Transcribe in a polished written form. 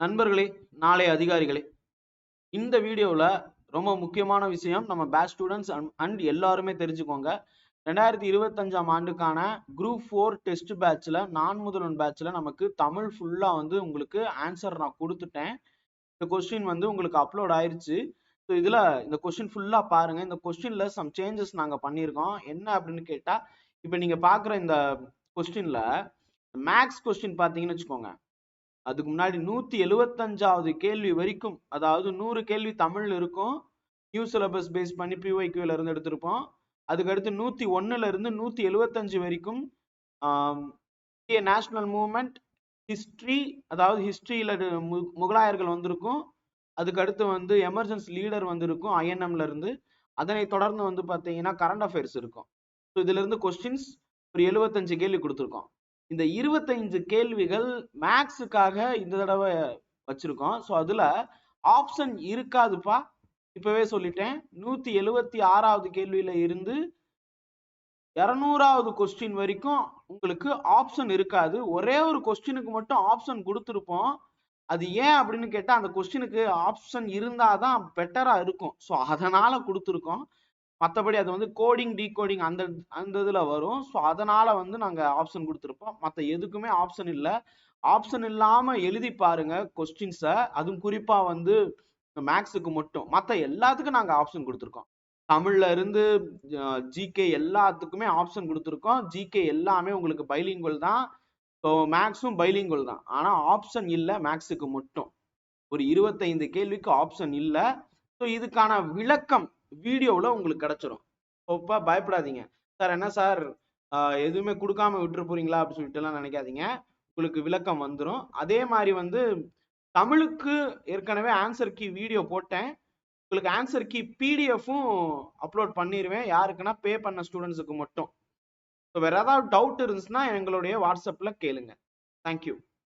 நண்பர்களே, நாளை அதிகாரிகளே, இந்த வீடியோவில் ரொம்ப முக்கியமான விஷயம் நம்ம பேட்ச் ஸ்டூடெண்ட்ஸ் அண்ட் எல்லாருமே தெரிஞ்சுக்கோங்க. 2025ஆம் ஆண்டுக்கான குரூப் 4 டெஸ்ட் பேட்ச்ல முதல்வன் பேட்ச்ல நமக்கு தமிழ் ஃபுல்லா உங்களுக்கு ஆன்சர் நான் கொடுத்துட்டேன். இந்த கொஸ்டின் உங்களுக்கு அப்லோட் ஆயிருச்சு. ஸோ இதுல இந்த கொஸ்டின் ஃபுல்லா பாருங்க. இந்த கொஸ்டின்ல சம் சேஞ்சஸ் நாங்க பண்ணியிருக்கோம். என்ன அப்படின்னு கேட்டா, இப்போ நீங்க பாக்குற இந்த கொஸ்டின்ல மேக்ஸ் கொஸ்டின் பாத்தீங்கன்னு வச்சுக்கோங்க. அதுக்கு முன்னாடி 175வது கேள்வி வரைக்கும், அதாவது 100 கேள்வி தமிழ் இருக்கும். நியூ சிலபஸ் பேஸ் பண்ணி பிஒய்க்யூல இருந்து எடுத்திருப்போம். அதுக்கடுத்து 101ல இருந்து 175 வரைக்கும் நேஷனல் மூவ்மெண்ட், ஹிஸ்டரி, அதாவது ஹிஸ்டரியில முகலாயர்கள் வந்திருக்கும். அதுக்கு அடுத்து எமர்ஜென்சி லீடர் வந்திருக்கும் ஐஎன்எம்ல இருந்து. அதனை தொடர்ந்து பாத்தீங்கன்னா கரண்ட் அஃபேர்ஸ் இருக்கும். ஸோ இதுல இருந்து கொஸ்டின்ஸ் ஒரு 75 கேள்வி கொடுத்துருக்கோம். இந்த 25 கேள்விகள் மேக்ஸுக்காக இந்த தடவை வச்சிருக்கோம். ஸோ அதுல ஆப்ஷன் இருக்காதுப்பா, இப்பவே சொல்லிட்டேன். 176வது கேள்வியில இருந்து 200வது கொஸ்டின் வரைக்கும் உங்களுக்கு ஆப்ஷன் இருக்காது. ஒரே ஒரு கொஸ்டினுக்கு மட்டும் ஆப்ஷன் கொடுத்துருப்போம். அது ஏன் அப்படின்னு கேட்டா, அந்த கொஸ்டினுக்கு ஆப்ஷன் இருந்தாதான் பெட்டரா இருக்கும். ஸோ அதனால கொடுத்துருக்கோம். மற்றபடி அது கோடிங் டீகோடிங் அந்த அந்த இதில் வரும். ஸோ அதனால நாங்கள் ஆப்ஷன் கொடுத்துருப்போம். மற்ற எதுக்குமே ஆப்ஷன் இல்லை. ஆப்ஷன் இல்லாமல் எழுதி பாருங்க கொஸ்டின்ஸை. அதுவும் குறிப்பாக மேக்ஸுக்கு மட்டும். மற்ற எல்லாத்துக்கும் நாங்கள் ஆப்ஷன் கொடுத்துருக்கோம். தமிழ்ல இருந்து ஜிகே எல்லாத்துக்குமே ஆப்ஷன் கொடுத்துருக்கோம். ஜிகே எல்லாமே உங்களுக்கு பைலிங்குவல் தான். ஸோ மேக்ஸும் பைலிங்குவல் தான். ஆனால் ஆப்ஷன் இல்லை மேக்ஸுக்கு மட்டும். ஒரு 25 கேள்விக்கு ஆப்ஷன் இல்லை. ஸோ இதுக்கான விளக்கம் வீடியோவில் உங்களுக்கு கிடைச்சிரும். இப்போ பயப்படாதீங்க. சார் என்ன சார் எதுவுமே கொடுக்காம விட்டுரு போறீங்களா அப்படின்னு சொல்லிட்டுலாம் நினைக்காதீங்க. உங்களுக்கு விளக்கம் வந்துடும். அதே மாதிரி தமிழுக்கு ஏற்கனவே ஆன்சர் கீ வீடியோ போட்டேன். உங்களுக்கு ஆன்சர் கீ பிடிஎஃப்பும் அப்லோட் பண்ணிடுவேன். யாருக்குன்னா பே பண்ண ஸ்டூடெண்ட்ஸுக்கு மட்டும். ஸோ வேற ஏதாவது டவுட் இருந்துச்சுன்னா எங்களுடைய வாட்ஸ்அப்பில் கேளுங்க. தேங்க்யூ.